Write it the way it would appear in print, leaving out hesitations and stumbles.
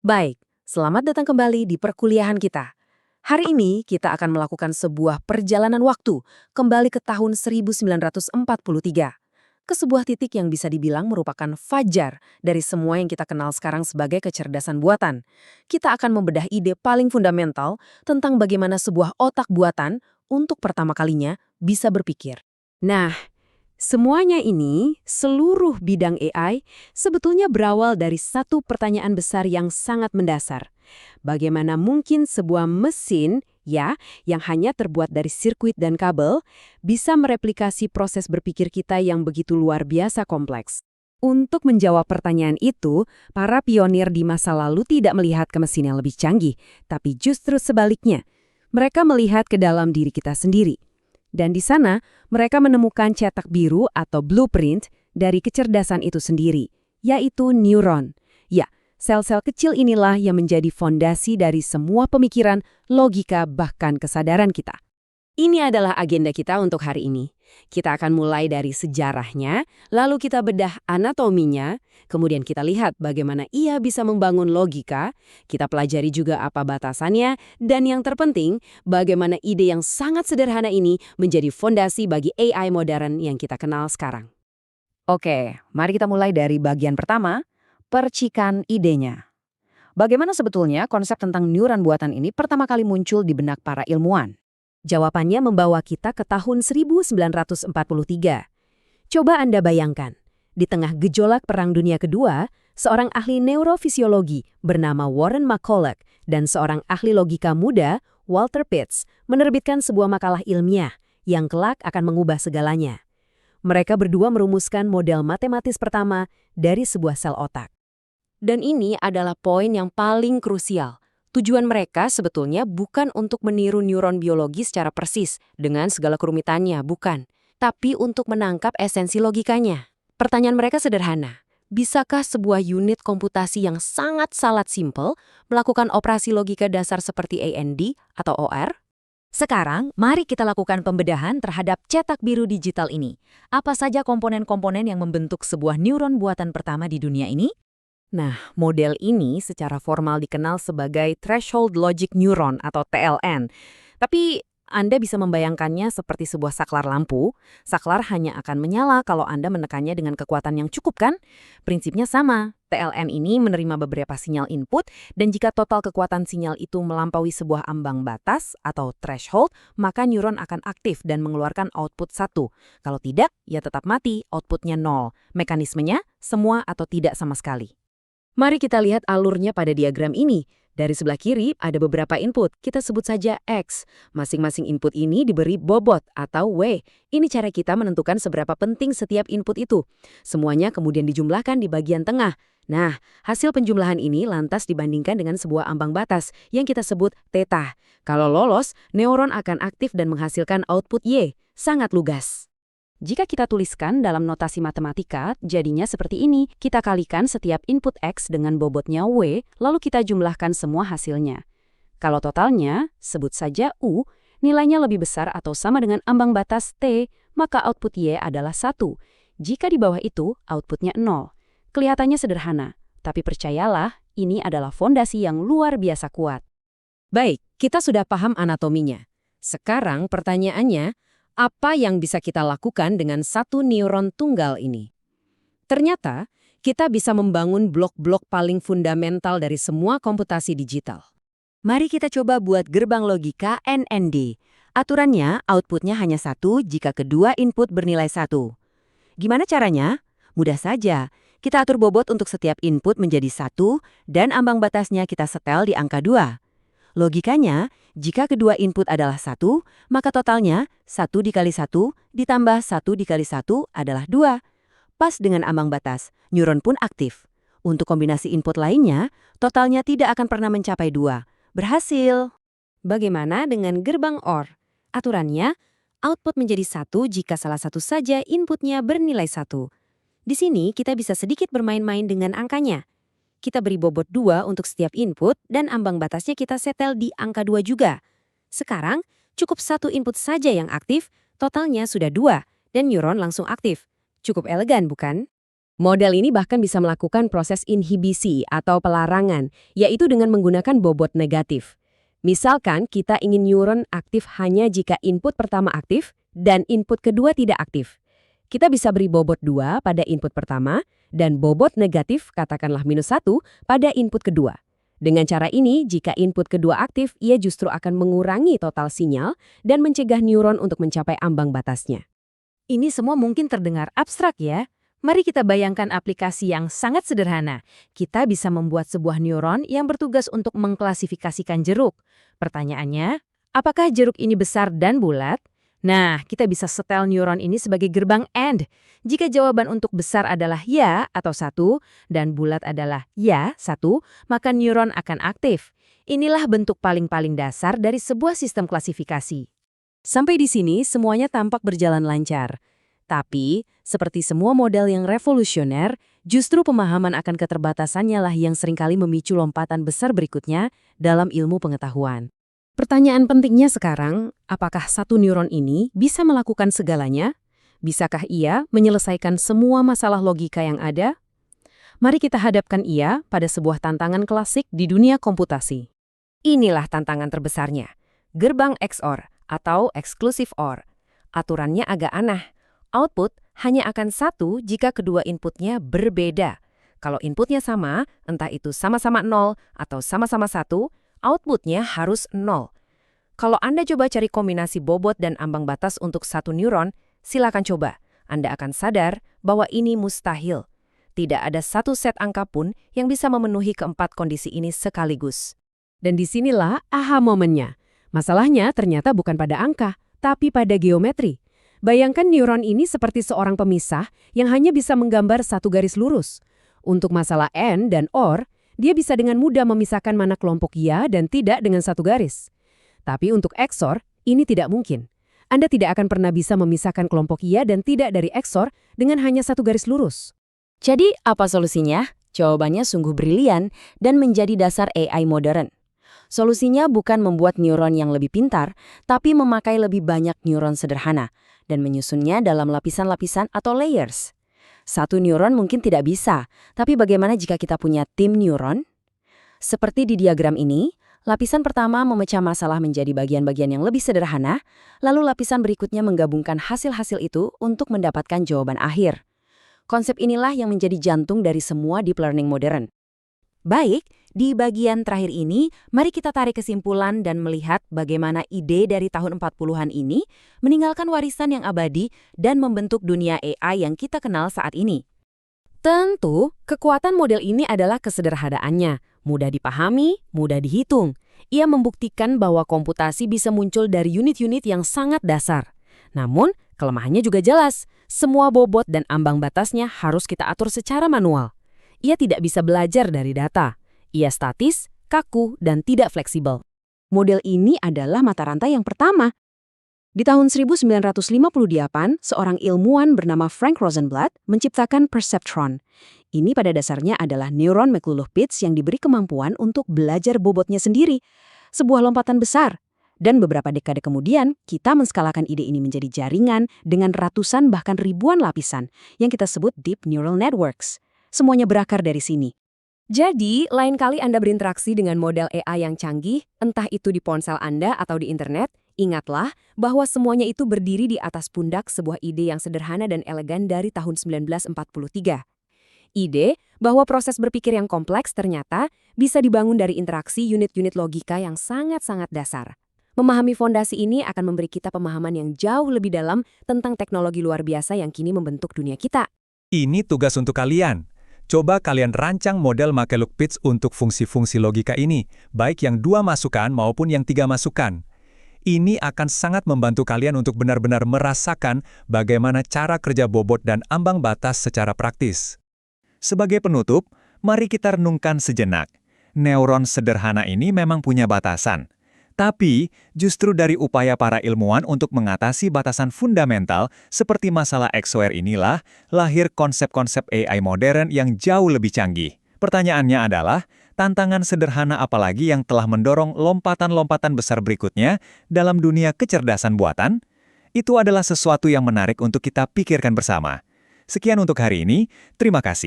Baik, selamat datang kembali di perkuliahan kita. Hari ini kita akan melakukan sebuah perjalanan waktu kembali ke tahun 1943, ke sebuah titik yang bisa dibilang merupakan fajar dari semua yang kita kenal sekarang sebagai kecerdasan buatan. Kita akan membedah ide paling fundamental tentang bagaimana sebuah otak buatan untuk pertama kalinya bisa berpikir. Nah, semuanya ini, seluruh bidang AI, sebetulnya berawal dari satu pertanyaan besar yang sangat mendasar. Bagaimana mungkin sebuah mesin, ya, yang hanya terbuat dari sirkuit dan kabel, bisa mereplikasi proses berpikir kita yang begitu luar biasa kompleks? Untuk menjawab pertanyaan itu, para pionir di masa lalu tidak melihat ke mesin yang lebih canggih, tapi justru sebaliknya. Mereka melihat ke dalam diri kita sendiri. Dan di sana, mereka menemukan cetak biru atau blueprint dari kecerdasan itu sendiri, yaitu neuron. Ya, sel-sel kecil inilah yang menjadi fondasi dari semua pemikiran, logika, bahkan kesadaran kita. Ini adalah agenda kita untuk hari ini. Kita akan mulai dari sejarahnya, lalu kita bedah anatominya, kemudian kita lihat bagaimana ia bisa membangun logika, kita pelajari juga apa batasannya, dan yang terpenting, bagaimana ide yang sangat sederhana ini menjadi fondasi bagi AI modern yang kita kenal sekarang. Oke, mari kita mulai dari bagian pertama, percikan idenya. Bagaimana sebetulnya konsep tentang neuron buatan ini pertama kali muncul di benak para ilmuwan? Jawabannya membawa kita ke tahun 1943. Coba Anda bayangkan, di tengah gejolak Perang Dunia Kedua, seorang ahli neurofisiologi bernama Warren McCulloch dan seorang ahli logika muda, Walter Pitts, menerbitkan sebuah makalah ilmiah yang kelak akan mengubah segalanya. Mereka berdua merumuskan model matematis pertama dari sebuah sel otak. Dan ini adalah poin yang paling krusial. Tujuan mereka sebetulnya bukan untuk meniru neuron biologi secara persis dengan segala kerumitannya, bukan. Tapi untuk menangkap esensi logikanya. Pertanyaan mereka sederhana. Bisakah sebuah unit komputasi yang sangat simple melakukan operasi logika dasar seperti AND atau OR? Sekarang, mari kita lakukan pembedahan terhadap cetak biru digital ini. Apa saja komponen-komponen yang membentuk sebuah neuron buatan pertama di dunia ini? Nah, model ini secara formal dikenal sebagai Threshold Logic Neuron atau TLN. Tapi Anda bisa membayangkannya seperti sebuah saklar lampu. Saklar hanya akan menyala kalau Anda menekannya dengan kekuatan yang cukup kan? Prinsipnya sama. TLN ini menerima beberapa sinyal input dan jika total kekuatan sinyal itu melampaui sebuah ambang batas atau threshold, maka neuron akan aktif dan mengeluarkan output 1. Kalau tidak, ya tetap mati, outputnya 0. Mekanismenya, semua atau tidak sama sekali. Mari kita lihat alurnya pada diagram ini. Dari sebelah kiri ada beberapa input, kita sebut saja X. Masing-masing input ini diberi bobot atau W. Ini cara kita menentukan seberapa penting setiap input itu. Semuanya kemudian dijumlahkan di bagian tengah. Nah, hasil penjumlahan ini lantas dibandingkan dengan sebuah ambang batas yang kita sebut theta. Kalau lolos, neuron akan aktif dan menghasilkan output Y. Sangat lugas. Jika kita tuliskan dalam notasi matematika, jadinya seperti ini. Kita kalikan setiap input X dengan bobotnya W, lalu kita jumlahkan semua hasilnya. Kalau totalnya, sebut saja U, nilainya lebih besar atau sama dengan ambang batas T, maka output Y adalah 1. Jika di bawah itu, outputnya 0. Kelihatannya sederhana, tapi percayalah, ini adalah fondasi yang luar biasa kuat. Baik, kita sudah paham anatominya. Sekarang pertanyaannya, apa yang bisa kita lakukan dengan satu neuron tunggal ini? Ternyata, kita bisa membangun blok-blok paling fundamental dari semua komputasi digital. Mari kita coba buat gerbang logika NND. Aturannya, outputnya hanya 1 jika kedua input bernilai 1. Gimana caranya? Mudah saja. Kita atur bobot untuk setiap input menjadi 1 dan ambang batasnya kita setel di angka 2. Logikanya, jika kedua input adalah 1, maka totalnya 1 dikali 1 ditambah 1 dikali 1 adalah 2. Pas dengan ambang batas, neuron pun aktif. Untuk kombinasi input lainnya, totalnya tidak akan pernah mencapai 2. Berhasil! Bagaimana dengan gerbang OR? Aturannya, output menjadi 1 jika salah satu saja inputnya bernilai 1. Di sini kita bisa sedikit bermain-main dengan angkanya. Kita beri bobot 2 untuk setiap input dan ambang batasnya kita setel di angka 2 juga. Sekarang, cukup satu input saja yang aktif, totalnya sudah 2, dan neuron langsung aktif. Cukup elegan, bukan? Model ini bahkan bisa melakukan proses inhibisi atau pelarangan, yaitu dengan menggunakan bobot negatif. Misalkan kita ingin neuron aktif hanya jika input pertama aktif dan input kedua tidak aktif. Kita bisa beri bobot 2 pada input pertama dan bobot negatif katakanlah -1 pada input kedua. Dengan cara ini, jika input kedua aktif, ia justru akan mengurangi total sinyal dan mencegah neuron untuk mencapai ambang batasnya. Ini semua mungkin terdengar abstrak ya. Mari kita bayangkan aplikasi yang sangat sederhana. Kita bisa membuat sebuah neuron yang bertugas untuk mengklasifikasikan jeruk. Pertanyaannya, apakah jeruk ini besar dan bulat? Nah, kita bisa setel neuron ini sebagai gerbang AND. Jika jawaban untuk besar adalah ya atau 1, dan bulat adalah ya 1, maka neuron akan aktif. Inilah bentuk paling-paling dasar dari sebuah sistem klasifikasi. Sampai di sini semuanya tampak berjalan lancar. Tapi, seperti semua model yang revolusioner, justru pemahaman akan keterbatasannya lah yang seringkali memicu lompatan besar berikutnya dalam ilmu pengetahuan. Pertanyaan pentingnya sekarang, apakah satu neuron ini bisa melakukan segalanya? Bisakah ia menyelesaikan semua masalah logika yang ada? Mari kita hadapkan ia pada sebuah tantangan klasik di dunia komputasi. Inilah tantangan terbesarnya, gerbang XOR atau exclusive OR. Aturannya agak aneh. Output hanya akan 1 jika kedua inputnya berbeda. Kalau inputnya sama, entah itu sama-sama 0 atau sama-sama 1, outputnya harus 0. Kalau Anda coba cari kombinasi bobot dan ambang batas untuk satu neuron, silakan coba. Anda akan sadar bahwa ini mustahil. Tidak ada satu set angka pun yang bisa memenuhi keempat kondisi ini sekaligus. Dan disinilah aha momennya. Masalahnya ternyata bukan pada angka, tapi pada geometri. Bayangkan neuron ini seperti seorang pemisah yang hanya bisa menggambar satu garis lurus. Untuk masalah AND dan OR, dia bisa dengan mudah memisahkan mana kelompok ya dan tidak dengan satu garis. Tapi untuk XOR, ini tidak mungkin. Anda tidak akan pernah bisa memisahkan kelompok ya dan tidak dari XOR dengan hanya satu garis lurus. Jadi, apa solusinya? Jawabannya sungguh brilian dan menjadi dasar AI modern. Solusinya bukan membuat neuron yang lebih pintar, tapi memakai lebih banyak neuron sederhana dan menyusunnya dalam lapisan-lapisan atau layers. Satu neuron mungkin tidak bisa, tapi bagaimana jika kita punya tim neuron? Seperti di diagram ini, lapisan pertama memecah masalah menjadi bagian-bagian yang lebih sederhana, lalu lapisan berikutnya menggabungkan hasil-hasil itu untuk mendapatkan jawaban akhir. Konsep inilah yang menjadi jantung dari semua deep learning modern. Baik, di bagian terakhir ini, mari kita tarik kesimpulan dan melihat bagaimana ide dari tahun 40-an ini meninggalkan warisan yang abadi dan membentuk dunia AI yang kita kenal saat ini. Tentu, kekuatan model ini adalah kesederhanaannya, mudah dipahami, mudah dihitung. Ia membuktikan bahwa komputasi bisa muncul dari unit-unit yang sangat dasar. Namun, kelemahannya juga jelas. Semua bobot dan ambang batasnya harus kita atur secara manual. Ia tidak bisa belajar dari data. Ia statis, kaku, dan tidak fleksibel. Model ini adalah mata rantai yang pertama. Di tahun 1958, seorang ilmuwan bernama Frank Rosenblatt menciptakan perceptron. Ini pada dasarnya adalah neuron McCulloch-Pitts yang diberi kemampuan untuk belajar bobotnya sendiri. Sebuah lompatan besar. Dan beberapa dekade kemudian, kita menskalakan ide ini menjadi jaringan dengan ratusan bahkan ribuan lapisan yang kita sebut deep neural networks. Semuanya berakar dari sini. Jadi, lain kali Anda berinteraksi dengan model AI yang canggih, entah itu di ponsel Anda atau di internet, ingatlah bahwa semuanya itu berdiri di atas pundak sebuah ide yang sederhana dan elegan dari tahun 1943. Ide bahwa proses berpikir yang kompleks ternyata bisa dibangun dari interaksi unit-unit logika yang sangat-sangat dasar. Memahami fondasi ini akan memberi kita pemahaman yang jauh lebih dalam tentang teknologi luar biasa yang kini membentuk dunia kita. Ini tugas untuk kalian. Coba kalian rancang model McCulloch-Pitts untuk fungsi-fungsi logika ini, baik yang 2 masukan maupun yang 3 masukan. Ini akan sangat membantu kalian untuk benar-benar merasakan bagaimana cara kerja bobot dan ambang batas secara praktis. Sebagai penutup, mari kita renungkan sejenak. Neuron sederhana ini memang punya batasan. Tapi, justru dari upaya para ilmuwan untuk mengatasi batasan fundamental seperti masalah XOR inilah, lahir konsep-konsep AI modern yang jauh lebih canggih. Pertanyaannya adalah, tantangan sederhana apalagi yang telah mendorong lompatan-lompatan besar berikutnya dalam dunia kecerdasan buatan? Itu adalah sesuatu yang menarik untuk kita pikirkan bersama. Sekian untuk hari ini, terima kasih.